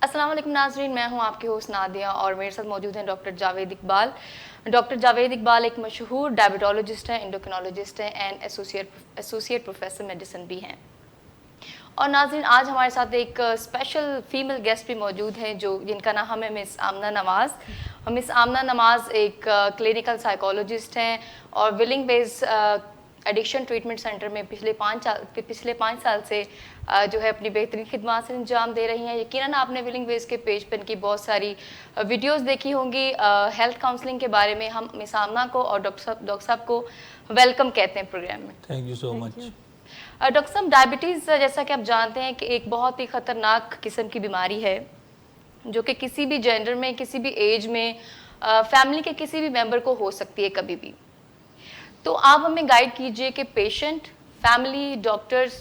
अस्सलाम वालेकुम नाज़रीन, मैं हूं आपकी होस्ट नादिया और मेरे साथ मौजूद हैं डॉक्टर जावेद इकबाल। डॉक्टर जावेद इकबाल एक मशहूर डायबिटोलॉजिस्ट हैं, एंडोक्रिनोलॉजिस्ट हैं एंड एसोसिएट प्रोफेसर मेडिसिन भी हैं। और नाज़रीन, आज हमारे साथ एक स्पेशल फीमेल गेस्ट भी मौजूद हैं जिनका नाम है मिस आमना नवाज़। मिस आमना नवाज़ एक क्लिनिकल साइकोलॉजिस्ट हैं और willing base addiction treatment centre में पिछले 5 साल से जो है अपनी बेहतरीन खिदमत से अंजाम दे रही हैं। यकीनन आपने विलिंग बेस के पेज पर इनकी बहुत सारी वीडियोस देखी होंगी। हेल्थ काउंसलिंग के बारे में हम मिस आमना को और डॉक्टर साहब को वेलकम कहते हैं प्रोग्राम में। Thank you so much. Doctor साहब, डायबिटीज़ जैसा कि आप जानते हैं कि एक बहुत ही ख़तरनाक किस्म की बीमारी है जो कि किसी भी जेंडर में, किसी भी एज में, फैमिली के किसी भी मेंबर को हो सकती है कभी भी। तो आप हमें गाइड कीजिए कि पेशेंट, फैमिली, डॉक्टर्स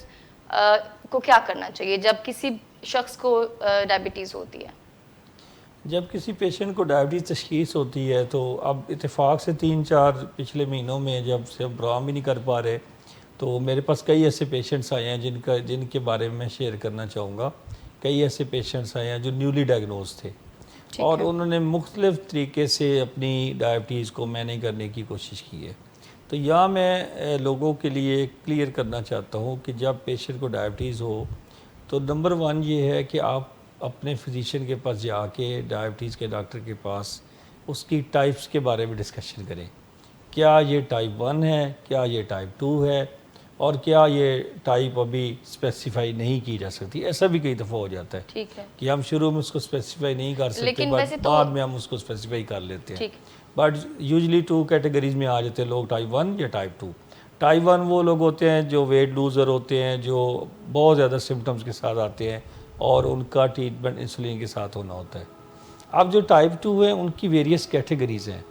को क्या करना चाहिए जब किसी शख्स को डायबिटीज़ होती है। जब किसी पेशेंट को डायबिटीज़ तशख़ीस होती है तो अब इत्तेफाक से 3-4 पिछले महीनों में जब से अब प्रोग्राम भी नहीं कर पा रहे, तो मेरे पास कई ऐसे पेशेंट्स आए हैं जिनके बारे में मैं शेयर करना चाहूँगा। कई ऐसे पेशेंट्स आए हैं जो न्यूली डायग्नोज थे और उन्होंने मुख्तलिफ़ तरीके से अपनी डायबिटीज़ को मैनेज करने की कोशिश की है। तो यहाँ मैं लोगों के लिए क्लियर करना चाहता हूँ कि जब पेशेंट को डायबिटीज़ हो तो नंबर 1 ये है कि आप अपने फिजिशियन के पास जाके, डायबिटीज़ के डॉक्टर के पास, उसकी टाइप्स के बारे में डिस्कशन करें। क्या ये टाइप 1 है, क्या ये टाइप 2 है, और क्या ये टाइप अभी स्पेसिफाई नहीं की जा सकती। ऐसा भी कई दफ़ा हो जाता है, ठीक है कि हम शुरू में उसको स्पेसिफाई नहीं कर सकते, बट बाद में हम उसको स्पेसिफाई कर लेते हैं। बट यूजली 2 कैटेगरीज में आ जाते हैं लोग, टाइप 1 या टाइप 2। टाइप 1 वो लोग होते हैं जो वेट लूज़र होते हैं, जो बहुत ज़्यादा सिम्टम्स के साथ आते हैं और उनका ट्रीटमेंट इंसुलिन के साथ होना होता है। अब जो टाइप 2 है उनकी वेरियस कैटेगरीज़ हैं।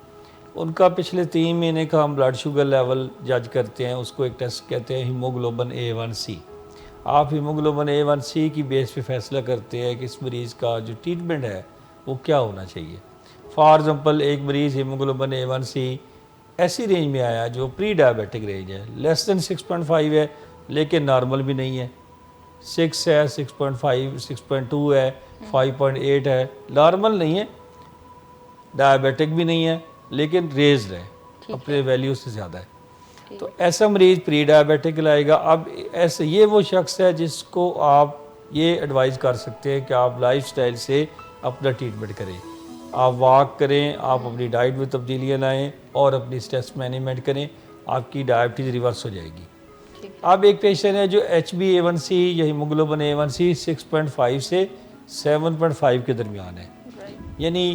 उनका पिछले 3 महीने का हम ब्लड शुगर लेवल जज करते हैं, उसको एक टेस्ट कहते हैं हीमोग्लोबिन A1C। आप हीमोग्लोबिन A1C की बेस पे फैसला करते हैं कि इस मरीज़ का जो ट्रीटमेंट है वो क्या होना चाहिए। फॉर एग्ज़ाम्पल, एक मरीज़ हीमोग्लोबिन A1C ऐसी रेंज में आया जो प्री डायबिटिक रेंज है, लेस दैन 6.5 है लेकिन नॉर्मल भी नहीं है, 6 है, 6.5, 6.2 है, 5.8 है, नॉर्मल नहीं है, डायबिटिक भी नहीं है लेकिन रेज्ड है, अपने वैल्यू से ज़्यादा है। तो ऐसा मरीज़ प्री डायबिटिक लाएगा। अब ऐसे ये वो शख्स है जिसको आप ये एडवाइस कर सकते हैं कि आप लाइफस्टाइल से अपना ट्रीटमेंट करें, आप वॉक करें, आप अपनी डाइट में तब्दीलियाँ लाएँ और अपनी स्ट्रेस मैनेजमेंट करें, आपकी डायबिटीज़ रिवर्स हो जाएगी। अब एक पेशेंट है जो HbA1c या हीमोग्लोबिन A1c 6.5 से 7.5 के दरमियान है, यानी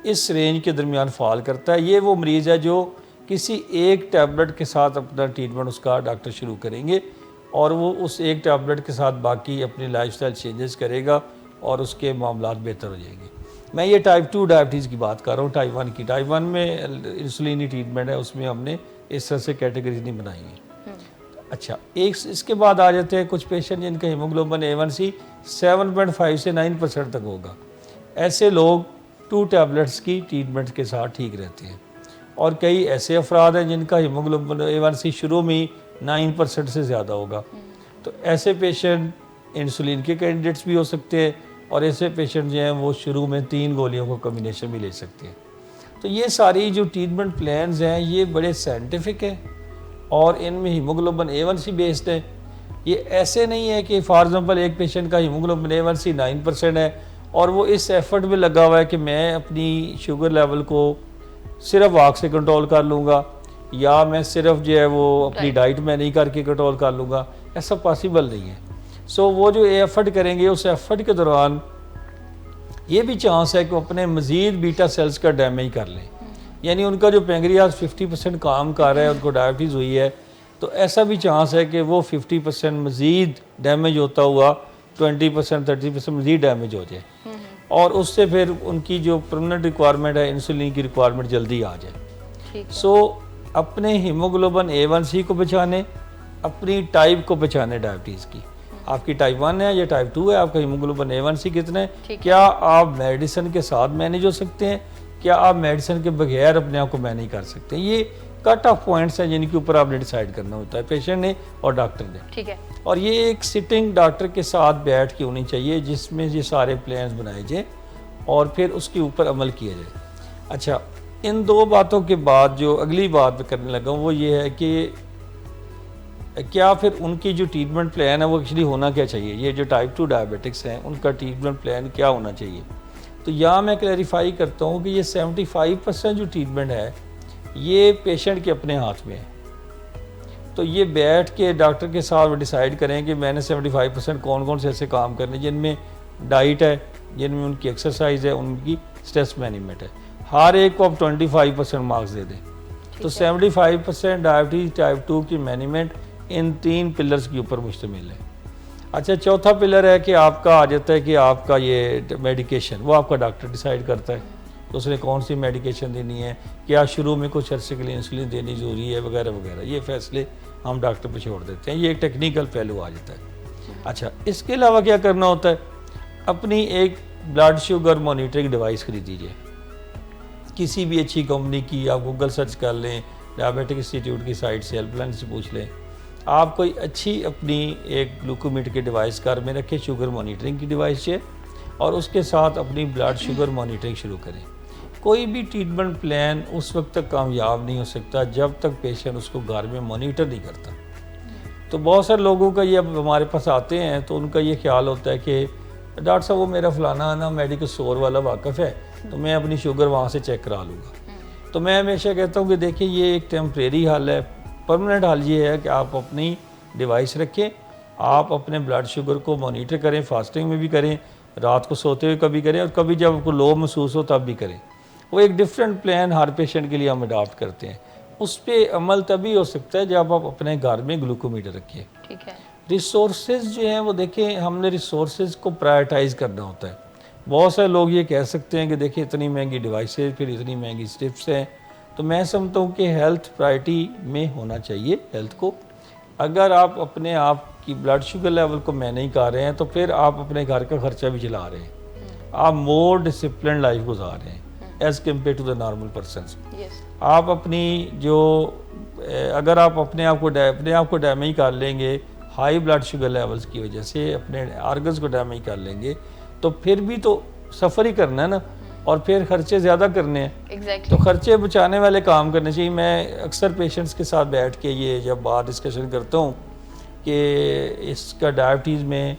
इस रेंज के दरमियान फॉल करता है। ये वो मरीज़ है जो किसी एक टैबलेट के साथ अपना ट्रीटमेंट उसका डॉक्टर शुरू करेंगे और वो उस एक टैबलेट के साथ बाकी अपनी लाइफस्टाइल चेंजेस करेगा और उसके मामलात बेहतर हो जाएंगे। मैं ये टाइप 2 डायबिटीज़ की बात कर रहा हूँ, टाइप 1 की। टाइप 1 में इंसुलिनी ट्रीटमेंट है, उसमें हमने इस तरह से कैटेगरीज नहीं बनाई है। अच्छा, एक इसके बाद आ जाते हैं कुछ पेशेंट जिनका हीमोग्लोबिन A1c 7.5 से 9% तक होगा। ऐसे लोग 2 टैबलेट्स की ट्रीटमेंट के साथ ठीक रहते हैं। और कई ऐसे अफराद हैं जिनका हीमोग्लोबिन A1c शुरू में 9% से ज़्यादा होगा। तो ऐसे पेशेंट इंसुलिन के कैंडिडेट्स भी हो सकते हैं और ऐसे पेशेंट जो हैं वो शुरू में 3 गोलियों को कॉम्बिनेशन भी ले सकते हैं। तो ये सारी जो ट्रीटमेंट प्लान्स हैं ये बड़े साइंटिफिक हैं और इनमें हीमोग्लोबिन A1c बेस्ड है। ये ऐसे नहीं है कि फॉर एग्ज़ाम्पल एक पेशेंट का हीमोग्लोबिन A1c 9% है और वो इस एफर्ट में लगा हुआ है कि मैं अपनी शुगर लेवल को सिर्फ वॉक से कंट्रोल कर लूँगा या मैं सिर्फ जो है वो अपनी डाइट में नहीं करके कंट्रोल कर लूँगा। ऐसा पॉसिबल नहीं है। सो वो जो एफर्ट करेंगे उस एफर्ट के दौरान ये भी चांस है कि अपने मज़ीद बीटा सेल्स का डैमेज कर लें, यानी उनका जो पेंक्रियास 50% काम कर रहा है, उनको डायबिटीज़ हुई है, तो ऐसा भी चांस है कि वो 50% मज़ीद डैमेज होता हुआ 20%, 30% मज़ीद डैमेज हो जाए और उससे फिर उनकी जो परमानेंट रिक्वायरमेंट है इंसुलिन की रिक्वायरमेंट जल्दी आ जाए। सो अपने हीमोग्लोबिन A1c को बचाने, अपनी टाइप को बचाने डायबिटीज़ की। आपकी टाइप 1 है या टाइप 2 है, आपका हीमोग्लोबिन A1c कितना है, क्या आप मेडिसिन के साथ मैनेज हो सकते हैं, क्या आप मेडिसिन के बगैर अपने आप को मैनेज कर सकते हैं। ये कट ऑफ पॉइंट्स हैं जिनके ऊपर आपने डिसाइड करना होता है, पेशेंट ने और डॉक्टर ने। ठीक है। और ये एक सिटिंग डॉक्टर के साथ बैठ के होनी चाहिए जिसमें ये सारे प्लान्स बनाए जाए और फिर उसके ऊपर अमल किया जाए। अच्छा, इन दो बातों के बाद जो अगली बात मैं करने लगा हूँ वो ये है कि क्या फिर उनकी जो ट्रीटमेंट प्लान है वो एक्चुअली होना क्या चाहिए। ये जो टाइप 2 डायबिटिक्स हैं उनका ट्रीटमेंट प्लान क्या होना चाहिए। तो यहाँ मैं क्लैरिफाई करता हूँ कि ये 75% जो ट्रीटमेंट है ये पेशेंट के अपने हाथ में है। तो ये बैठ के डॉक्टर के साथ डिसाइड करें कि मैंने 75% कौन कौन से ऐसे काम करने जिनमें डाइट है, जिनमें उनकी एक्सरसाइज है, उनकी स्ट्रेस मैनेजमेंट है। हर एक को आप 25% मार्क्स दे दें। तो 75% डायबिटीज़ टाइप 2 की मैनेजमेंट इन 3 पिलर्स के ऊपर मुश्तमिल है। अच्छा, चौथा पिलर है कि आपका आ जाता है कि आपका ये मेडिकेशन वो आपका डॉक्टर डिसाइड करता है तो उसने कौन सी मेडिकेशन देनी है, क्या शुरू में कुछ अर्से के लिए इंसुलिन देनी ज़रूरी है वगैरह वगैरह, ये फैसले हम डॉक्टर पर छोड़ देते हैं। ये एक टेक्निकल पहलू आ जाता है। अच्छा, इसके अलावा क्या करना होता है, अपनी एक ब्लड शुगर मॉनिटरिंग डिवाइस खरीदीजिए किसी भी अच्छी कंपनी की। आप गूगल सर्च कर लें, डायबिटिक इंस्टीट्यूट की साइट से, हेल्पलाइन से पूछ लें। आप कोई अच्छी अपनी एक ग्लूकोमीटर की डिवाइस घर में रखें, शुगर मॉनिटरिंग की डिवाइस है, और उसके साथ अपनी ब्लड शुगर मॉनिटरिंग शुरू करें। कोई भी ट्रीटमेंट प्लान उस वक्त तक कामयाब नहीं हो सकता जब तक पेशेंट उसको घर में मॉनिटर नहीं करता। तो बहुत सारे लोगों का ये अब हमारे पास आते हैं तो उनका ये ख्याल होता है कि डॉक्टर साहब वो मेरा फलाना ना मेडिकल स्टोर वाला वाकफ़ है तो मैं अपनी शुगर वहाँ से चेक करा लूँगा। तो मैं हमेशा कहता हूँ कि देखिए ये एक टेम्परेरी हल है। परमानेंट हल ये है कि आप अपनी डिवाइस रखें, आप अपने ब्लड शुगर को मॉनिटर करें, फास्टिंग में भी करें, रात को सोते हुए कभी करें और कभी जब आपको लो महसूस हो तब भी करें। वो एक डिफरेंट प्लान हर पेशेंट के लिए हम अडॉप्ट करते हैं। उस पर अमल तभी हो सकता है जब आप अपने घर में ग्लूकोमीटर रखिए। ठीक है। रिसोर्सेज जो हैं वो देखें, हमने रिसोर्सेज को प्रायोरिटाइज करना होता है। बहुत सारे लोग ये कह सकते हैं कि देखिए इतनी महंगी डिवाइसेज, फिर इतनी महंगी स्ट्रिप्स हैं। तो मैं समझता हूँ कि हेल्थ प्रायोरिटी में होना चाहिए हेल्थ को। अगर आप अपने आप की ब्लड शुगर लेवल को मैनेज कर रहे हैं तो फिर आप अपने घर का खर्चा भी चला रहे हैं, आप मोर डिसिप्लिन लाइफ गुजार रहे हैं as compare to the normal persons. आप अपनी जो अगर आप अपने आप को डैमेज कर लेंगे हाई ब्लड शुगर लेवल्स की वजह से, अपने आर्गन्स को डैमेज कर लेंगे तो फिर भी तो सफ़र ही करना है ना, और फिर खर्चे ज़्यादा करने हैं। तो खर्चे बचाने वाले काम करने चाहिए। मैं अक्सर पेशेंट्स के साथ बैठ के ये जब बात डिस्कशन करता हूँ कि इसका डायबिटीज़ में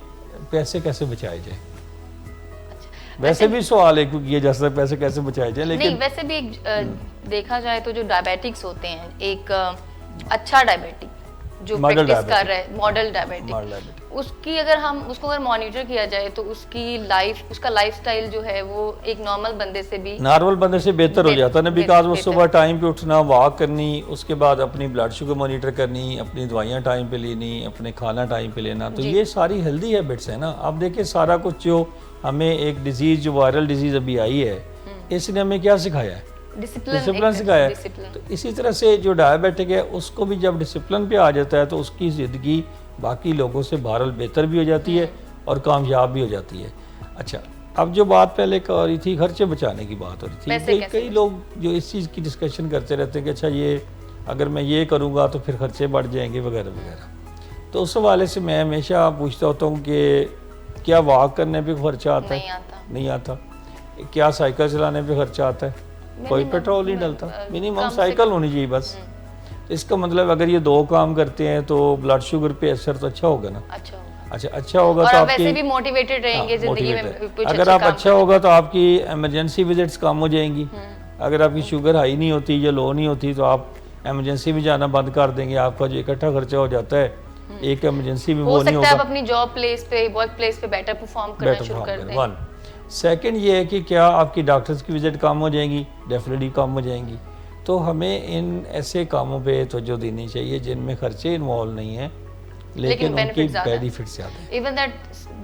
पैसे कैसे बचाए जाए। वैसे भी सवाल है क्योंकि ये जैसा पैसे कैसे बचाए जाए, लेकिन नहीं, वैसे भी देखा जाए तो जो डायबिटिक्स होते हैं, एक अच्छा डायबिटिक जो प्रैक्टिस कर रहा है, मॉडल डायबिटिक, उसकी अगर हम उसको अगर मॉनिटर किया जाए तो उसका लाइफस्टाइल जो है वो एक नॉर्मल बंदे से बेहतर हो जाता है ना। बिकॉज वो सुबह टाइम पे उठना, वॉक करनी, उसके बाद अपनी ब्लड शुगर मॉनिटर करनी, अपनी दवाइयाँ टाइम पे लेनी, अपने खाना टाइम पे लेना, तो ये सारी हेल्दी हैबिट्स है ना। अब देखिए सारा कुछ जो हमें एक डिजीज़ जो वायरल डिजीज़ अभी आई है इसने हमें क्या सिखाया है, डिसिप्लिन सिखाया है। तो इसी तरह से जो डायबिटिक है उसको भी जब डिसिप्लिन पे आ जाता है तो उसकी ज़िंदगी बाकी लोगों से बहरहाल बेहतर भी हो जाती है और कामयाब भी हो जाती है। अच्छा, अब जो बात पहले कर रही थी खर्चे बचाने की बात हो रही थी, कई लोग जो इस चीज़ की डिस्कशन करते रहते हैं कि अच्छा ये अगर मैं ये करूँगा तो फिर खर्चे बढ़ जाएंगे वगैरह वगैरह। तो उस हवाले से मैं हमेशा पूछता होता हूँ कि क्या वॉक करने पे खर्चा आता है? नहीं आता। क्या साइकिल चलाने पे खर्चा आता है? कोई पेट्रोल नहीं डलता। मिनिमम साइकिल होनी चाहिए बस। इसका मतलब अगर ये 2 काम करते हैं तो ब्लड शुगर पे असर तो अच्छा होगा ना। अच्छा होगा तो आपकी भी मोटिवेटेड रहेंगे जिंदगी में। अगर आप अच्छा होगा तो आपकी इमरजेंसी विजिट्स कम हो जाएंगी। अगर आपकी शुगर हाई नहीं होती या लो नहीं होती तो आप इमरजेंसी में जाना बंद कर देंगे। आपका जो इकट्ठा खर्चा हो जाता है एक इमरजेंसी में वो नहीं होगा। आप अपनी जॉब प्लेस पे, वर्क प्लेस पे बेटर परफॉर्म करना शुरू कर दें। 1 सेकंड ये है कि क्या आपकी डॉक्टर्स की विजिट कम हो जाएंगी? डेफिनेटली कम हो जाएंगी। तो हमें इन ऐसे कामों पे तवज्जो देनी चाहिए जिनमें खर्चे इन्वॉल्व नहीं है लेकिन उनकी बेनिफिट ज़्यादा है। इवन दैट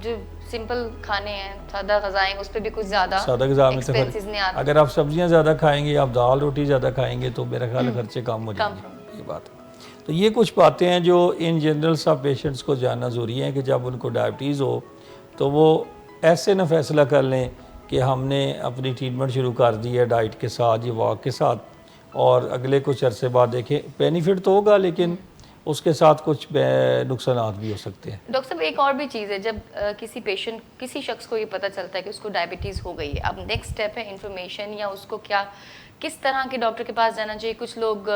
जो सिंपल खाने हैं, सादा ग़िज़ाएं, उस पे भी कुछ ज़्यादा सादा ग़िज़ा में तो नहीं आता। अगर आप सब्जियां ज़्यादा खाएंगे, आप दाल रोटी ज़्यादा खाएंगे तो मेरा ख्याल खर्चे कम हो जाएंगे। ये बात। तो ये कुछ बातें हैं जो इन जनरल सब पेशेंट्स को जानना ज़रूरी है कि जब उनको डायबिटीज़ हो तो वो ऐसे ना फैसला कर लें कि हमने अपनी ट्रीटमेंट शुरू कर दी है डाइट के साथ या वॉक के साथ, और अगले कुछ अरसे बाद देखें, बेनिफिट तो होगा लेकिन उसके साथ कुछ नुकसान भी हो सकते हैं। डॉक्टर साहब एक और भी चीज़ है, जब किसी शख्स को ये पता चलता है कि उसको डायबिटीज़ हो गई है, अब नेक्स्ट स्टेप है इन्फॉर्मेशन, या उसको किस तरह के डॉक्टर के पास जाना चाहिए। कुछ लोग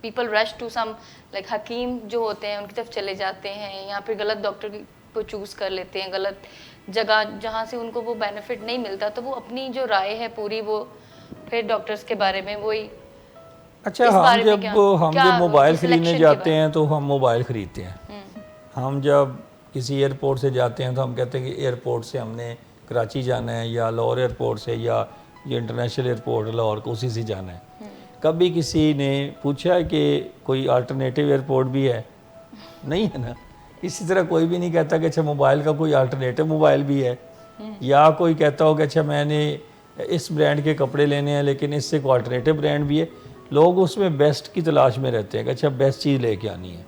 people rush to some like हकीम जो होते हैं उनकी तरफ चले जाते हैं, या फिर गलत डॉक्टर को चूज़ कर लेते हैं, गलत जगह जहाँ से उनको वो बेनिफिट नहीं मिलता, तो वो अपनी जो राय है पूरी वो फिर डॉक्टर्स के बारे में वही। अच्छा, हम जब मोबाइल ख़रीदने जाते हैं तो हम मोबाइल ख़रीदते हैं। हम जब किसी एयरपोर्ट से जाते हैं तो हम कहते हैं कि एयरपोर्ट से हमने कराची जाना है, या लाहौर एयरपोर्ट से, या ये इंटरनेशनल एयरपोर्ट लाहौर को उसी से जाना है। कभी किसी ने पूछा कि कोई अल्टरनेटिव एयरपोर्ट भी है? नहीं है ना। इसी तरह कोई भी नहीं कहता कि अच्छा मोबाइल का कोई अल्टरनेटिव मोबाइल भी है, या कोई कहता हो कि अच्छा मैंने इस ब्रांड के कपड़े लेने हैं लेकिन इससे कोई अल्टरनेटिव ब्रांड भी है। लोग उसमें बेस्ट की तलाश में रहते हैं कि अच्छा बेस्ट चीज़ लेके आनी है।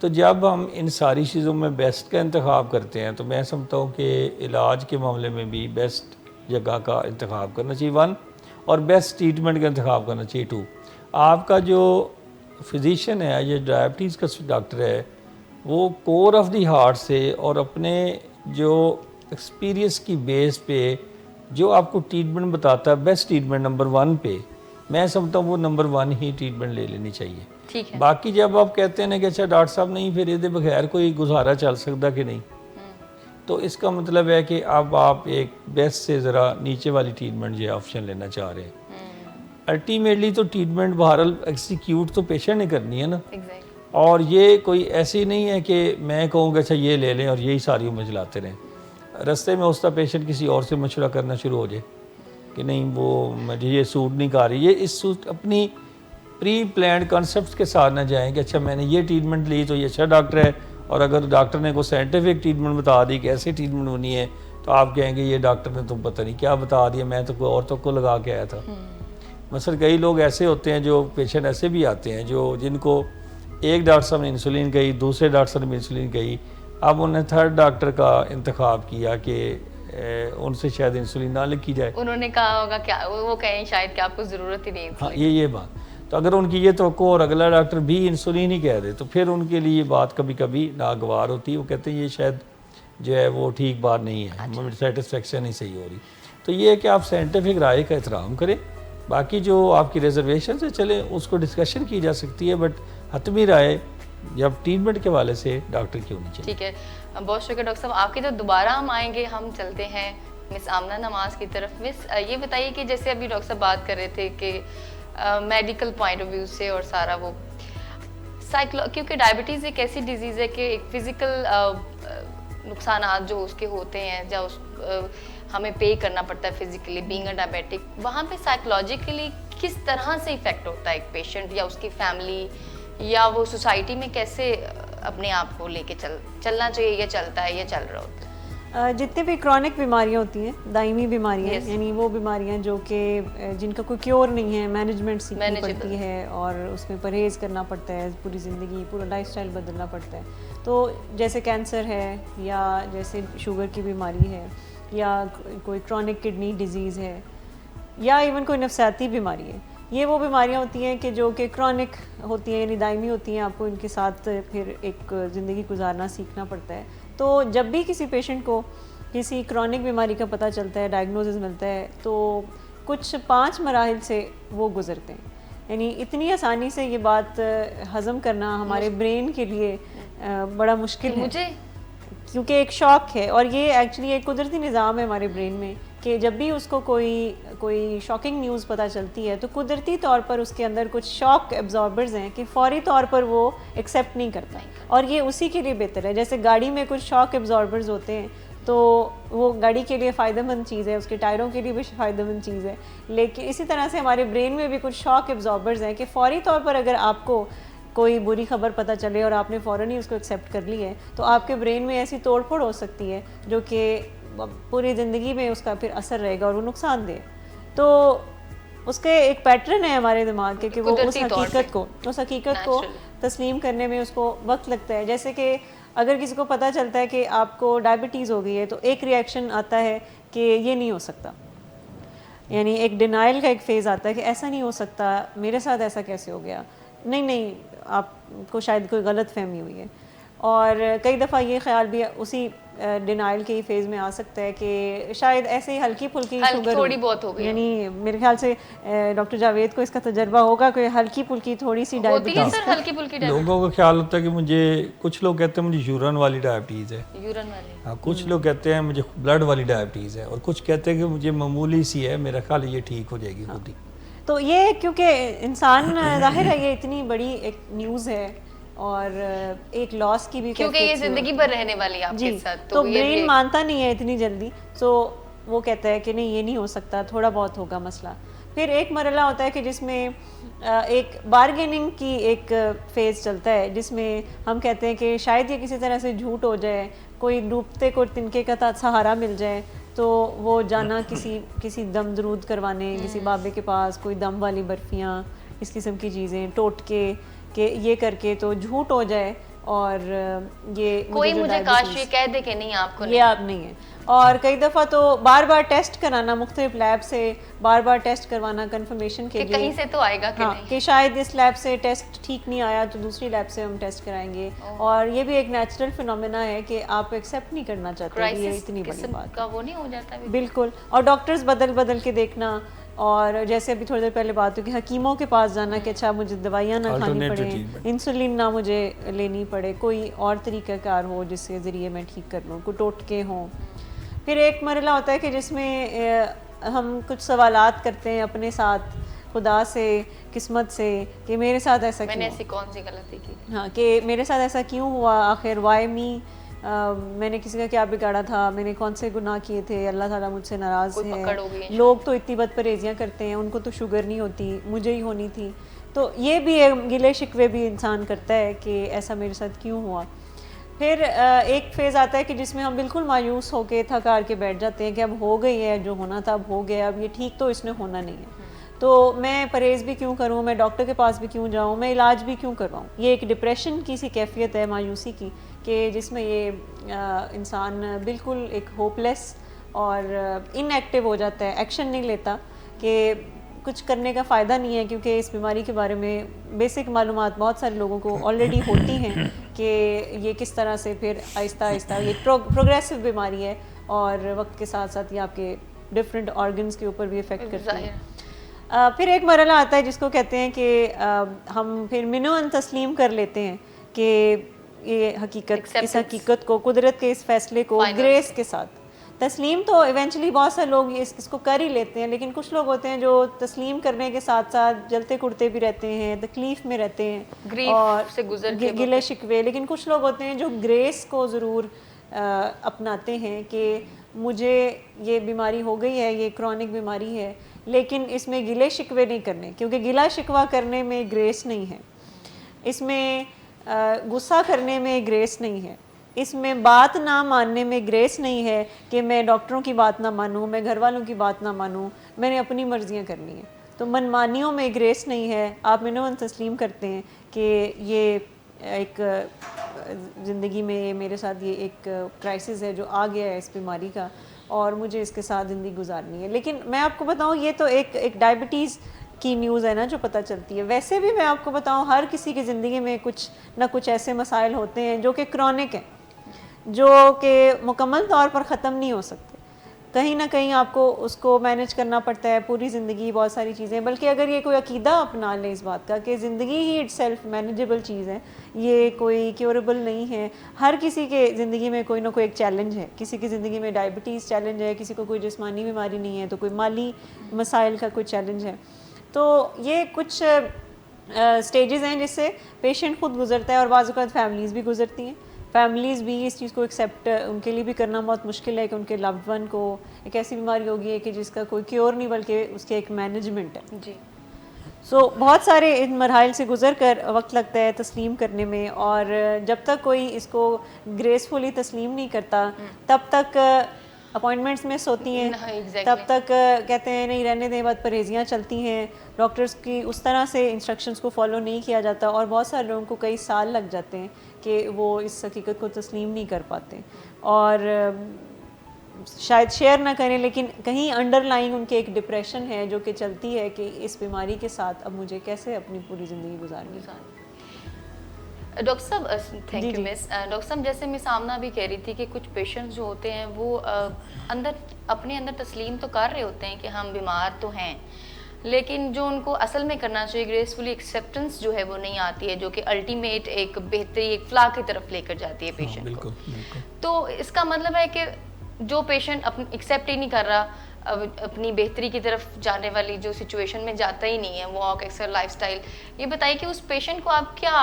तो जब हम इन सारी चीज़ों में बेस्ट का इंतखाब करते हैं तो मैं समझता हूँ कि इलाज के मामले में भी बेस्ट जगह का इंतखाब करना चाहिए 1, और बेस्ट ट्रीटमेंट का इंतखाब करना चाहिए 2। आपका जो फिजिशियन है, ये डायबिटीज़ का डॉक्टर है, वो कोर ऑफ द हार्ट से और अपने जो एक्सपीरियंस की बेस पे जो आपको ट्रीटमेंट बताता है, बेस्ट ट्रीटमेंट नंबर 1 पे, मैं समझता हूँ वो नंबर 1 ही ट्रीटमेंट ले लेनी चाहिए। ठीक है। बाकी जब आप कहते हैं ना कि अच्छा डॉक्टर साहब नहीं फिर ये बगैर कोई गुजारा चल सकता कि नहीं, तो इसका मतलब है कि अब आप एक बेस्ट से ज़रा नीचे वाली ट्रीटमेंट जो ऑप्शन लेना चाह रहे हैं। अल्टीमेटली तो ट्रीटमेंट बहरहाल एक्सिक्यूट तो पेशेंट ने करनी है ना। और ये कोई ऐसी नहीं है कि मैं कहूँगा अच्छा ये ले लें और यही सारी उम्र चलाते रहें। रास्ते में उसका पेशेंट किसी और से मशवरा करना शुरू हो जाए कि नहीं वो मुझे ये सूट नहीं कर रही, ये इस सूट अपनी प्री प्लान्ड कॉन्सेप्ट के साथ ना जाएं कि अच्छा मैंने ये ट्रीटमेंट ली तो ये अच्छा डॉक्टर है, और अगर डॉक्टर ने कोई साइंटिफिक ट्रीटमेंट बता दी कि ऐसी ट्रीटमेंट होनी है तो आप कहेंगे ये डॉक्टर ने तो पता नहीं क्या बता दिया, मैं तो कोई और तो को लगा के आया था। मसलन कई लोग ऐसे होते हैं, जो पेशेंट ऐसे भी आते हैं जो जिनको एक डॉक्टर साहब ने इंसुलिन कही, दूसरे डॉक्टर साहब ने इंसुलिन कही, अब उन्हें थर्ड डॉक्टर का इंतखाब किया कि उनसे शायद इंसुलिन ना लिखी जाए। उन्होंने कहा होगा क्या वो कहें शायद कि आपको ज़रूरत ही नहीं। हाँ, ये बात। तो अगर उनकी ये तवक्को और अगला डॉक्टर भी इंसुलिन ही कह दे तो फिर उनके लिए बात कभी कभी नागवार होती है। वो कहते हैं ये शायद जो है वो ठीक बात नहीं है, हमें सेटिस्फेक्शन नहीं सही हो रही। तो ये है कि आप साइंटिफिक राय का एहतराम करें, बाकी जो आपकी रिजर्वेशन से चले उसको डिस्कशन की जा सकती है, बट हतमी राय जब ट्रीटमेंट के वाले से डॉक्टर की होनी चाहिए। ठीक है, बहुत शुक्रिया डॉक्टर साहब आपके। तो दोबारा हम आएंगे, हम चलते हैं मिस आमना नमाज की तरफ। मिस ये बताइए कि जैसे अभी डॉक्टर साहब बात कर रहे थे कि मेडिकल पॉइंट ऑफ व्यू से और सारा वो क्योंकि डायबिटीज़ एक ऐसी डिजीज़ है कि एक फ़िज़िकल नुकसान जो उसके होते हैं, जब हमें पे करना पड़ता है फिजिकली बीइंग अ डायबिटिक, वहाँ पे साइकोलॉजिकली किस तरह से इफ़ेक्ट होता है एक पेशेंट या उसकी फैमिली या वो सोसाइटी में कैसे अपने आप को लेके चलना चाहिए, या चलता है या चल रहा होता है? जितने भी क्रॉनिक बीमारियां होती हैं, दायमी बीमारियां, यानी वो बीमारियां जो कि जिनका कोई क्योर नहीं है, मैनेजमेंट सीखनी पड़ती है और उसमें परहेज़ करना पड़ता है, पूरी ज़िंदगी पूरा लाइफस्टाइल बदलना पड़ता है। तो जैसे कैंसर है, या जैसे शुगर की बीमारी है, या कोई क्रॉनिक किडनी डिजीज़ है, या इवन कोई नफसियाती बीमारी है, ये वो बीमारियां होती हैं कि जो कि क्रॉनिक होती हैं, यानी दायमी होती हैं। आपको इनके साथ फिर एक ज़िंदगी गुजारना सीखना पड़ता है। तो जब भी किसी पेशेंट को किसी क्रॉनिक बीमारी का पता चलता है, डायग्नोसिस मिलता है, तो कुछ 5 मराहिल से वो गुज़रते हैं। यानी इतनी आसानी से ये बात हज़म करना हमारे ब्रेन के लिए बड़ा मुश्किल है, क्योंकि एक शॉक है, और ये एक्चुअली एक कुदरती निज़ाम है हमारे ब्रेन में कि जब भी उसको कोई शॉकिंग न्यूज़ पता चलती है तो कुदरती तौर पर उसके अंदर कुछ शॉक एब्जॉर्बर्स हैं कि फौरी तौर पर वो एक्सेप्ट नहीं करता, और ये उसी के लिए बेहतर है। जैसे गाड़ी में कुछ शॉक एब्जॉर्बर्स होते हैं तो वो गाड़ी के लिए फ़ायदेमंद चीज़ है, उसके टायरों के लिए भी फ़ायदेमंद चीज़ है, लेकिन इसी तरह से हमारे ब्रेन में भी कुछ शॉक एब्जॉर्बर्स हैं कि फ़ौरी तौर पर अगर आपको कोई बुरी खबर पता चले और आपने फ़ौरन ही उसको एक्सेप्ट कर ली है तो आपके ब्रेन में ऐसी तोड़ फोड़ हो सकती है जो कि पूरी ज़िंदगी में उसका फिर असर रहेगा और वो नुकसान दे। तो उसके एक पैटर्न है हमारे दिमाग के कि वो उस हकीकत को तस्लीम करने में उसको वक्त लगता है। जैसे कि अगर किसी को पता चलता है कि आपको डायबिटीज़ हो गई है तो एक रिएक्शन आता है कि ये नहीं हो सकता, यानी एक डिनाइल का एक फेज़ आता है कि ऐसा नहीं हो सकता, मेरे साथ ऐसा कैसे हो गया, नहीं आपको शायद कोई गलत फहमी हुई है। और कई दफ़ा ये ख्याल भी उसी डिनाइल के फेज़ में आ सकता है कि शायद ऐसे ही हल्की फुल्की शुगर थोड़ी बहुत हो गई, यानी मेरे ख्याल से डॉक्टर जावेद को इसका तजर्बा होगा, कोई हल्की फुल्की थोड़ी सी डायबिटीज सर, हल्की फुल्की लोगों का ख्याल होता है कि मुझे, कुछ लोग कहते हैं मुझे यूरिन वाली डायबिटीज़ है, यूरिन वाली, हाँ, कुछ लोग कहते हैं मुझे ब्लड वाली डायबिटीज़ है, और कुछ कहते हैं कि मुझे मामूली सी है, मेरा ख्याल ये ठीक हो जाएगी खुद ही। तो ये क्योंकि इंसान जाहिर है ये इतनी बड़ी एक न्यूज़ है और एक लॉस की भी, क्योंकि ये जिंदगी भर रहने वाली है आपके साथ, तो ब्रेन मानता नहीं है इतनी जल्दी, सो वो कहता है कि नहीं ये नहीं हो सकता, थोड़ा बहुत होगा मसला। फिर एक मरला होता है कि जिसमें एक बारगेनिंग की एक फेज़ चलता है, जिसमें हम कहते हैं कि शायद ये किसी तरह से झूठ हो जाए, कोई डूबते को तिनके का सहारा मिल जाए, तो वो जाना किसी दम दरूद करवाने किसी बाबे के पास, कोई दम वाली बर्फियाँ, इस किस्म की चीज़ें टोटके कि ये करके तो झूठ हो जाए, और ये कोई मुझे काश ये कह दे कि नहीं आपको ये आप नहीं है। और कई दफ़ा तो बार बार टेस्ट कराना, मुख्तलिफ लैब से बार बार टेस्ट करवाना कंफर्मेशन के लिए, कहीं से तो आएगा कि नहीं, कि शायद इस लैब से टेस्ट ठीक नहीं आया तो दूसरी लैब से हम टेस्ट कराएंगे। और ये भी एक नेचुरल फिनोमेना है कि आप एक्सेप्ट नहीं करना चाहते, ये इतनी बड़ी बात का वो नहीं हो जाता बिल्कुल। और डॉक्टर्स बदल बदल के देखना, और जैसे अभी थोड़ी देर पहले बात हुई कि हकीमों के पास जाना कि अच्छा मुझे दवाइयाँ ना खानी पड़े, इंसुलिन ना मुझे लेनी पड़े, कोई और तरीक़ाकार हो जिसके ज़रिए मैं ठीक कर लूँ, कोई टोटके हों। फिर एक मरला होता है कि जिसमें हम कुछ सवालात करते हैं अपने साथ, खुदा से, किस्मत से, कि मेरे साथ ऐसा क्यों, मैंने ऐसी कौन सी गलती की, हाँ, कि मेरे साथ ऐसा क्यों हुआ, आखिर वाई मी, मैंने किसी का क्या बिगाड़ा था, मैंने कौन से गुनाह किए थे, अल्लाह ताला मुझसे नाराज़ है। लोग तो इतनी बदपरहेजियाँ करते हैं, उनको तो शुगर नहीं होती, मुझे ही होनी थी। तो ये भी गिले शिकवे भी इंसान करता है कि ऐसा मेरे साथ क्यों हुआ। फिर एक फेज़ आता है कि जिसमें हम बिल्कुल मायूस होके थक हार के बैठ जाते हैं कि अब हो गई है, जो होना था अब हो गया, अब ये ठीक तो इसने होना नहीं है, तो मैं परहेज़ भी क्यों करूं, मैं डॉक्टर के पास भी क्यों जाऊं, मैं इलाज भी क्यों करवाऊं। ये एक डिप्रेशन की सी कैफियत है, मायूसी की, कि जिसमें ये इंसान बिल्कुल एक होपलेस और इनएक्टिव हो जाता है, एक्शन नहीं लेता, कि कुछ करने का फ़ायदा नहीं है, क्योंकि इस बीमारी के बारे में बेसिक मालूमात बहुत सारे लोगों को ऑलरेडी होती हैं कि ये किस तरह से फिर आहिस्ता आहिस्ता, ये प्रोग्रेसिव बीमारी है और वक्त के साथ साथ ये आपके डिफरेंट ऑर्गन्स के ऊपर भी इफ़ेक्ट करती है। फिर एक मरला आता है जिसको कहते हैं कि हम फिर मिनोअन तस्लीम कर लेते हैं कि ये हकीकत, इस हकीकत को, कुदरत के इस फैसले को ग्रेस के साथ तस्लीम, तो इवेंचुअली बहुत सारे लोग इसको कर ही लेते हैं, लेकिन कुछ लोग होते हैं जो तस्लीम करने के साथ साथ जलते कुड़ते भी रहते हैं, तकलीफ़ में रहते हैं और से गुजर के गिले शिकवे। लेकिन कुछ लोग होते हैं जो ग्रेस को ज़रूर अपनाते हैं कि मुझे ये बीमारी हो गई है, ये क्रॉनिक बीमारी है, लेकिन इसमें गिले शिकवे नहीं करने, क्योंकि गिला शिकवा करने में ग्रेस नहीं है, इसमें गुस्सा करने में ग्रेस नहीं है, इसमें बात ना मानने में ग्रेस नहीं है कि मैं डॉक्टरों की बात ना मानूं, मैं घर वालों की बात ना मानूं, मैंने अपनी मर्जियां करनी है। तो मनमानियों में ग्रेस नहीं है, आप मिनोअन तस्लीम करते हैं कि ये एक ज़िंदगी में मेरे साथ ये एक क्राइसिस है जो आ गया है इस बीमारी का, और मुझे इसके साथ ज़िंदगी गुजारनी है। लेकिन मैं आपको बताऊँ, ये तो एक डायबिटीज़ की न्यूज़ है ना जो पता चलती है, वैसे भी मैं आपको बताऊँ हर किसी की ज़िंदगी में कुछ ना कुछ ऐसे मसाइल होते हैं जो कि क्रॉनिक हैं, जो कि मुकम्मल तौर पर ख़त्म नहीं हो सकते, कहीं ना कहीं आपको उसको मैनेज करना पड़ता है पूरी ज़िंदगी, बहुत सारी चीज़ें। बल्कि अगर ये कोई अकीदा अपना ले इस बात का कि ज़िंदगी ही इटसेल्फ मैनेजेबल चीज़ है, ये कोई क्योरेबल नहीं है, हर किसी के ज़िंदगी में कोई ना कोई एक चैलेंज है, किसी की ज़िंदगी में डायबिटीज़ चैलेंज है, किसी को कोई जिस्मानी बीमारी नहीं है, तो कोई माली मसाइल का कोई चैलेंज है। तो ये कुछ स्टेजेस हैं जिससे पेशेंट खुद गुजरता है, और बाज़ औक़ात फैमिलीज़ भी गुजरती हैं। फैमिलीज़ भी इस चीज़ को एक्सेप्ट उनके लिए भी करना बहुत मुश्किल है कि उनके लव्ड वन को एक ऐसी बीमारी होगी है कि जिसका कोई क्योर नहीं, बल्कि उसके एक मैनेजमेंट है जी। सो बहुत सारे इन मरहल से गुजर कर वक्त लगता है तस्लीम करने में, और जब तक कोई इसको ग्रेसफुली तस्लीम नहीं करता तब तक अपॉइंटमेंट्स मिस होती हैं, तब तक कहते हैं नहीं रहने दें, बाद परहेजियाँ चलती हैं, डॉक्टर्स की उस तरह से इंस्ट्रक्शंस को फॉलो नहीं किया जाता, और बहुत सारे लोगों को कई साल लग जाते हैं कि वो इस हकीकत को तस्लीम नहीं कर पाते। और शायद शेयर ना करें, लेकिन कहीं अंडरलाइंग उनके एक डिप्रेशन है जो कि चलती है कि इस बीमारी के साथ अब मुझे कैसे अपनी पूरी ज़िंदगी गुजारनी। डॉक्टर साहब थैंक यू मिस। डॉक्टर साहब जैसे मिस आमना भी कह रही थी कि कुछ पेशेंट्स जो होते हैं वो अपने अंदर तस्लीम तो कर रहे होते हैं कि हम बीमार तो हैं, लेकिन जो उनको असल में करना चाहिए ग्रेसफुली एक्सेप्टेंस जो है वो नहीं आती है, जो कि अल्टीमेट एक बेहतरी एक फ्ला की तरफ लेकर जाती है पेशेंट को। तो इसका मतलब है कि जो पेशेंट एक्सेप्ट ही नहीं कर रहा, अपनी बेहतरी की तरफ जाने वाली जो सिचुएशन में जाता ही नहीं है, वॉक एक्सरसाइज लाइफस्टाइल, ये बताइए कि उस पेशेंट को आप क्या,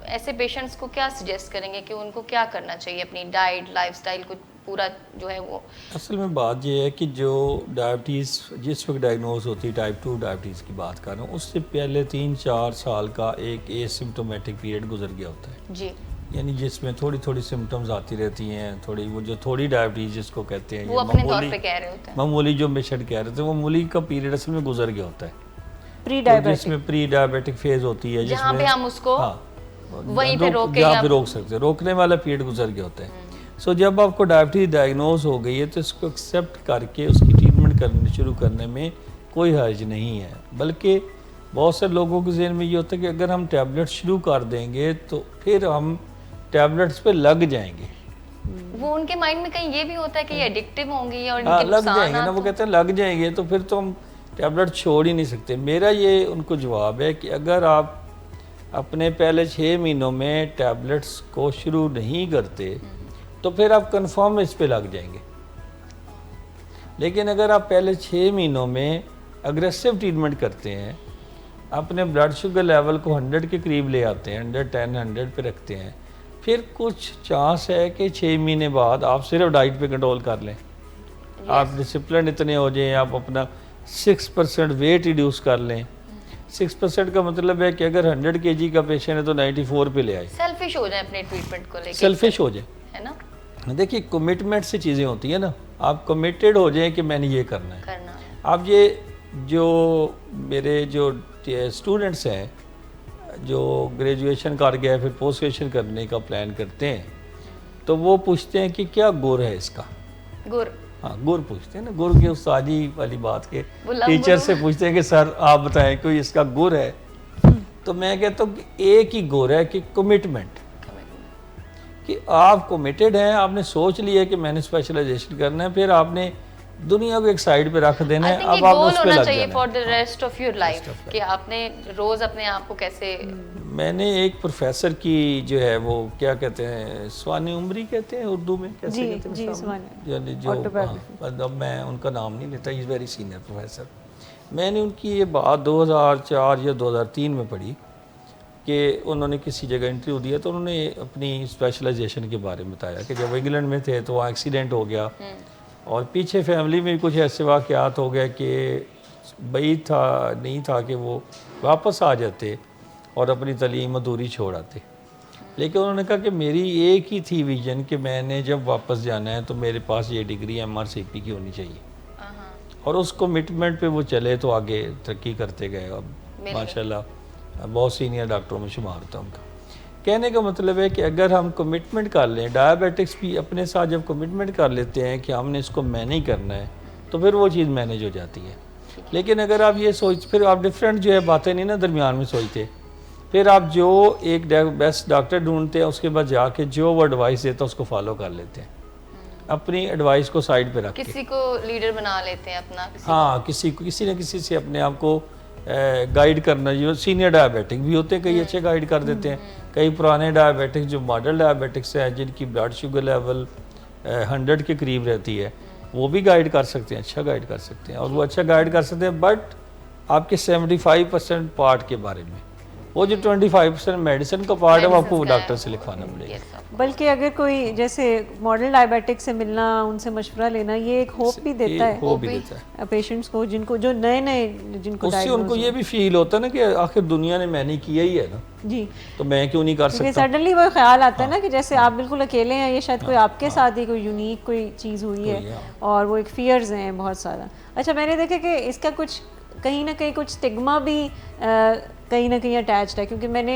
ऐसे पेशेंट्स को क्या सजेस्ट करेंगे कि उनको क्या करना चाहिए अपनी डाइट लाइफस्टाइल को पूरा जो है वो। असल में बात ये है कि जो डायबिटीज़ जिस वक्त डायग्नोज होती है, टाइप 2 डायबिटीज़ की बात कर रहा हूँ, उससे पहले 3-4 साल का एक एसिम्प्टोमेटिक पीरियड गुजर गया होता है जी, यानी जिसमें थोड़ी थोड़ी सिम्टम्स आती रहती हैं, थोड़ी वो जो थोड़ी डायबिटीज़ जिसको कहते हैं, वो अपने तौर पे कह रहे होते हैं, मामूली जो पेशेंट कह रहे थे, वो मामूली का पीरियड असल में गुजर गया होता है, प्री डायबिटिक, जिसमें प्री डायबिटिक फेज होती है, जहाँ पे हम उसको वहीं पे रोक सकते हैं, रोकने वाला पीरियड गुजर गया होता है। सो जब आपको डायबिटीज डायग्नोज हो गई है तो इसको एक्सेप्ट करके उसकी ट्रीटमेंट करने शुरू करने में कोई हर्ज नहीं है, बल्कि बहुत से लोगों के ज़हन में ये होता है कि अगर हम टैबलेट शुरू कर देंगे तो फिर हम टैबलेट्स पे लग जाएंगे। वो उनके माइंड में कहीं ये भी होता है कि ये एडिक्टिव होंगी और इनके लग जाएंगे ना, वो कहते हैं लग जाएंगे तो फिर तो हम टैबलेट छोड़ ही नहीं सकते। मेरा ये उनको जवाब है कि अगर आप अपने पहले 6 महीनों में टैबलेट्स को शुरू नहीं करते तो फिर आप कंफर्म इस पे लग जाएंगे, लेकिन अगर आप पहले 6 महीनों में अग्रेसिव ट्रीटमेंट करते हैं, अपने ब्लड शुगर लेवल को 100 के करीब ले आते हैं, 110 100 पे रखते हैं, फिर कुछ चांस है कि 6 महीने बाद आप सिर्फ डाइट पे कंट्रोल कर लें, आप डिसिप्लिन इतने हो जाएं, आप अपना 6% वेट रिड्यूस कर लें। 6% का मतलब है कि अगर 100 kg का पेशेंट है तो 94 पे ले आए, सेल्फिश हो जाए अपने ट्रीटमेंट को लेकर, सेल्फिश हो जाए, है ना। देखिए कमिटमेंट से चीज़ें होती है ना, आप कमिटेड हो जाएं कि मैंने ये करना है। आप ये जो मेरे जो स्टूडेंट्स हैं जो ग्रेजुएशन कर गए फिर पोस्ट ग्रेजुएशन करने का प्लान करते हैं, तो वो पूछते हैं कि क्या गुर है इसका, गुर, हाँ गुर पूछते हैं ना, गुर के उस्तादी वाली बात के टीचर से पूछते हैं कि सर आप बताएं कोई इसका गुर है, तो मैं कहता हूँ कि एक ही गुर है कि कमिटमेंट, कि आप कमिटेड हैं, आपने सोच लिया कि मैंने स्पेशलाइजेशन करना है, फिर आपने दुनिया को एक साइड पे रख देना है, अब आप उस पे लग जाना है for the rest of your life कि आपने रोज अपने आप को कैसे। मैंने एक प्रोफेसर की जो है वो क्या कहते हैं, स्वानी उमरी कहते हैं उर्दू में, कैसे कहते हैं यानी जो, मतलब मैं उनका नाम नहीं लेता, इज़ वेरी सीनियर प्रोफेसर। मैंने उनकी ये बात 2004 या 2003 में पढ़ी कि उन्होंने किसी जगह इंटरव्यू दिया, तो उन्होंने अपनी स्पेशलाइजेशन के बारे में बताया कि जब इंग्लैंड में थे तो वहाँ एक्सीडेंट हो गया और पीछे फैमिली में कुछ ऐसे वाक़यात हो गए कि भाई था नहीं था कि वो वापस आ जाते और अपनी तालीम अधूरी छोड़ आते, लेकिन उन्होंने कहा कि मेरी एक ही थी विजन कि मैंने जब वापस जाना है तो मेरे पास ये डिग्री MRCP की होनी चाहिए, और उस कमिटमेंट पे वो चले तो आगे तरक्की करते गए, अब माशाल्लाह बहुत सीनियर डॉक्टरों में शुमार होता उनका। कहने का मतलब है कि अगर हम कमिटमेंट कर लें, डायबिटिक्स भी अपने साथ जब कमिटमेंट कर लेते हैं कि हमने इसको मैनेज करना है तो फिर वो चीज़ मैनेज हो जाती है। लेकिन अगर आप ये सोच, फिर आप डिफरेंट जो है बातें नहीं ना दरमियान में सोचते, फिर आप जो एक बेस्ट डॉक्टर ढूंढते हैं उसके बाद जाके जो वो एडवाइस देता है उसको फॉलो कर लेते हैं, अपनी एडवाइस को साइड पे रख के किसी को लीडर बना लेते हैं अपना, हाँ किसी न किसी से अपने आप को गाइड करना। जो सीनियर डायबिटिक भी होते हैं कई अच्छे गाइड कर देते हैं, कई पुराने डायबिटिक जो मॉडल डायबिटिक्स हैं जिनकी ब्लड शुगर लेवल 100 के करीब रहती है, वो भी गाइड कर सकते हैं, अच्छा गाइड कर सकते हैं, और वो अच्छा गाइड कर सकते हैं, बट आपके 75% पार्ट के बारे में, वो जो 25% मेडिसिन का पार्ट है वो आपको डॉक्टर से लिखवाना पड़ेगा। बल्कि अगर कोई जैसे मॉडल डायबिटिक से मिलना, उनसे मशवरा लेना, ये एक होप भी देता है पेशेंट्स को, जिनको जो नए जिनको उससे उनको ये भी फील होता है ना कि आखिर दुनिया ने मैंने किया ही है ना जी, तो मैं क्यों नहीं कर सकता। सडनली वो ख्याल आता है ना कि जैसे आप बिल्कुल अकेले हैं, ये शायद कोई आपके साथ ही कोई यूनिक कोई चीज़ हुई है, और वो एक फियर्स हैं बहुत सारा। अच्छा, मैंने देखा कि इसका कुछ कहीं ना कहीं कुछ स्टिग्मा भी कहीं ना कहीं अटैच्ड है, क्योंकि मैंने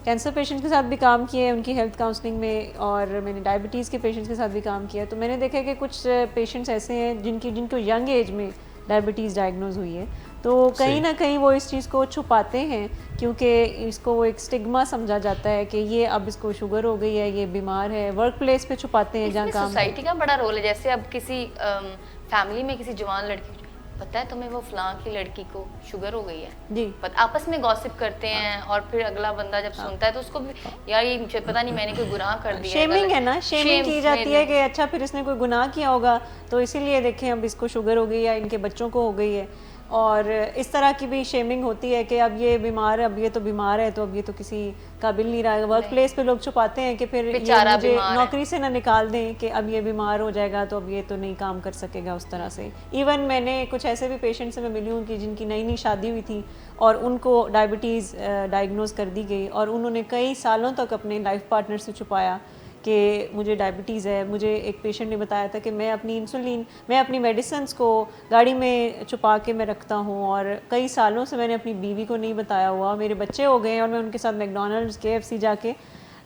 कैंसर पेशेंट के साथ भी काम किया है उनकी हेल्थ काउंसलिंग में, और मैंने डायबिटीज़ के पेशेंट्स के साथ भी काम किया है। तो मैंने देखा है कि कुछ पेशेंट्स ऐसे हैं जिनको यंग एज में डायबिटीज़ डायग्नोज हुई है, तो कहीं ना कहीं वो इस चीज़ को छुपाते हैं क्योंकि इसको वो एक स्टिग्मा समझा जाता है कि ये अब इसको शुगर हो गई है, ये बीमार है। वर्क प्लेस पे छुपाते हैं जहाँ काम। सोसाइटी का बड़ा रोल है। जैसे अब किसी फैमिली में किसी जवान लड़की पता है तुम्हें वो फलां की लड़की को शुगर हो गई है जी, आपस में गॉसिप करते हैं और फिर अगला बंदा जब सुनता है तो उसको भी यार ये मुझे पता नहीं मैंने कोई गुनाह कर दिया। शेमिंग है ना, शेमिंग की जाती है कि अच्छा फिर इसने कोई गुनाह किया होगा तो इसीलिए देखें अब इसको शुगर हो गई या इनके बच्चों को हो गई है। और इस तरह की भी शेमिंग होती है कि अब ये बीमार है, अब ये तो बीमार है तो अब ये तो किसी काबिल नहीं रहा। वर्क प्लेस पे लोग छुपाते हैं कि फिर ये मुझे नौकरी से ना निकाल दें कि अब ये बीमार हो जाएगा तो अब ये तो नहीं काम कर सकेगा उस तरह से। इवन मैंने कुछ ऐसे भी पेशेंट से मैं मिली हूँ कि जिनकी नई नई शादी हुई थी और उनको डायबिटीज़ डायग्नोज कर दी गई और उन्होंने कई सालों तक अपने लाइफ पार्टनर से छुपाया कि मुझे डायबिटीज़ है। मुझे एक पेशेंट ने बताया था कि मैं अपनी इंसुलिन, मैं अपनी मेडिसिन्स को गाड़ी में छुपा के मैं रखता हूँ और कई सालों से मैंने अपनी बीवी को नहीं बताया हुआ। मेरे बच्चे हो गए और मैं उनके साथ मैकडॉनल्ड्स KFC जाके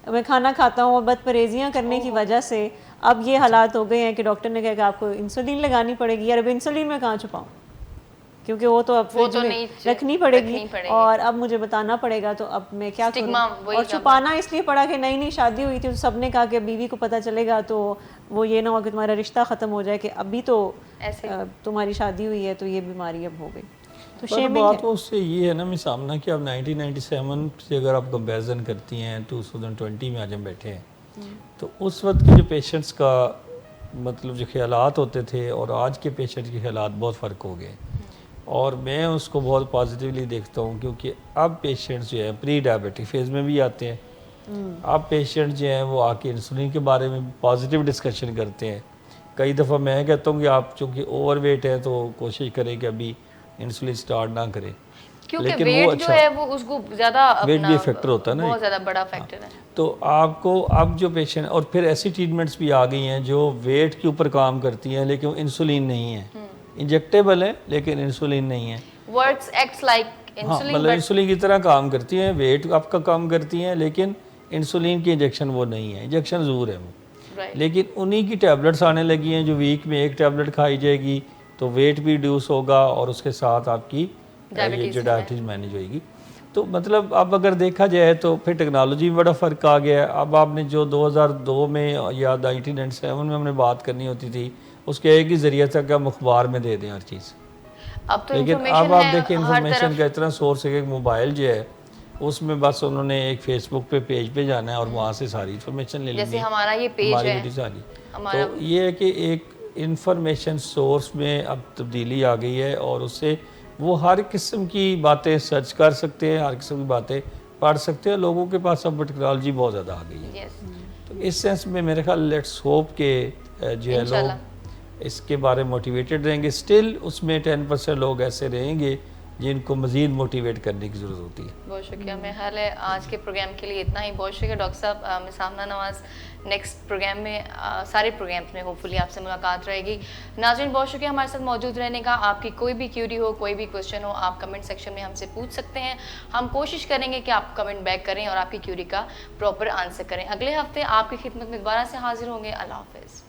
मैं खाना खाता हूँ और बदपरहेजियाँ करने की वजह से अब ये हालात हो गए हैं कि डॉक्टर ने कहा कि आपको इंसुलिन लगानी पड़ेगी। यार अब इंसुलिन मैं कहाँ छुपाऊँ क्योंकि वो तो अब फ्रिज में रखनी पड़ेगी और अब मुझे बताना पड़ेगा तो अब मैं क्या करूँ। और छुपाना इसलिए पड़ा कि नई नई शादी हुई थी तो सबने कहा कि बीवी को पता चलेगा तो वो ये ना हो कि तुम्हारा रिश्ता ख़त्म हो जाए कि अभी तो तुम्हारी शादी हुई है तो ये बीमारी अब हो गई। तो शेमिंग बात उससे ये है ना मिस आमना कि अब 1997 से अगर आप कंपेरिजन करती हैं 2020 में आज हम बैठे हैं तो उस वक्त के जो पेशेंट्स का मतलब जो ख्यालात होते थे और आज के पेशेंट के ख्यालात बहुत फ़र्क हो गए और मैं उसको बहुत पॉजिटिवली देखता हूँ क्योंकि अब पेशेंट्स जो है प्री डायबिटिक फेज़ में भी आते हैं। अब पेशेंट जो हैं वो आके इंसुलिन के बारे में पॉजिटिव डिस्कशन करते हैं। कई दफ़ा मैं कहता हूँ कि आप चूँकि ओवरवेट है तो कोशिश करें कि अभी इंसुलिन स्टार्ट ना करें क्योंकि वेट जो है वो उसको ज़्यादा वेट भी फैक्टर होता है ना, बहुत ज़्यादा बड़ा फैक्टर है। तो आपको अब जो पेशेंट और फिर ऐसी ट्रीटमेंट्स भी आ गई हैं जो वेट के ऊपर काम करती हैं लेकिन इंसुलिन नहीं है, इंजेक्टेबल है लेकिन इंसुलिन नहीं है। वर्क्स एक्ट्स लाइक इंसुलिन, मतलब इंसुलिन की तरह काम करती हैं, वेट आपका कम करती हैं लेकिन इंसुलिन की इंजेक्शन वो नहीं है। इंजेक्शन ज़रूर है वो, लेकिन उन्हीं की टैबलेट्स आने लगी हैं जो वीक में एक टैबलेट खाई जाएगी तो वेट भी रिड्यूस होगा और उसके साथ आपकी जो डायबिटीज़ मैनेज होएगी। तो मतलब अब अगर देखा जाए तो फिर टेक्नोलॉजी में बड़ा फ़र्क आ गया है। अब आपने जो 2002 में या 1997 में हमने बात करनी होती थी उसके एक ही ज़रिया था कि हम अखबार में दे दें हर चीज़। अब तो लेकिन अब आप देखिए इन्फॉर्मेशन का इतना सोर्स है कि मोबाइल जो है उसमें बस उन्होंने एक फेसबुक पे पेज पे जाना है और वहाँ से सारी इन्फॉर्मेशन ले लेनी है। जैसे हमारा ये पेज है तो ये है कि एक इंफॉर्मेशन सोर्स में अब तब्दीली आ गई है और उससे वो हर किस्म की बातें सर्च कर सकते हैं, हर किस्म की बातें पढ़ सकते हैं। लोगों के पास अब टेक्नोलॉजी बहुत ज़्यादा आ गई है। तो इस सेंस में मेरे ख्याल लेट्स होप के जो है लोग इसके बारे में मोटिवेटेड रहेंगे। स्टिल उसमें 10% लोग ऐसे रहेंगे जिनको मज़ीद मोटिवेट करने की ज़रूरत होती है। बहुत शुक्रिया। मेरा ख्याल है आज के प्रोग्राम के लिए इतना ही। बहुत शुक्रिया डॉक्टर साहब। मिस आमना नवाज़ नेक्स्ट प्रोग्राम में सारे प्रोग्राम्स में होपफुली आपसे मुलाकात रहेगी। नाज़रीन बहुत शुक्रिया हमारे साथ मौजूद रहने का। आपकी कोई भी क्यूरी हो, कोई भी क्वेश्चन हो, आप कमेंट सेक्शन में हमसे पूछ सकते हैं। हम कोशिश करेंगे कि आप कमेंट बैक करें और आपकी क्यूरी का प्रॉपर आंसर करें। अगले हफ्ते आपकी खिदमत में दोबारा से हाजिर होंगे। अल्लाह हाफ़िज़।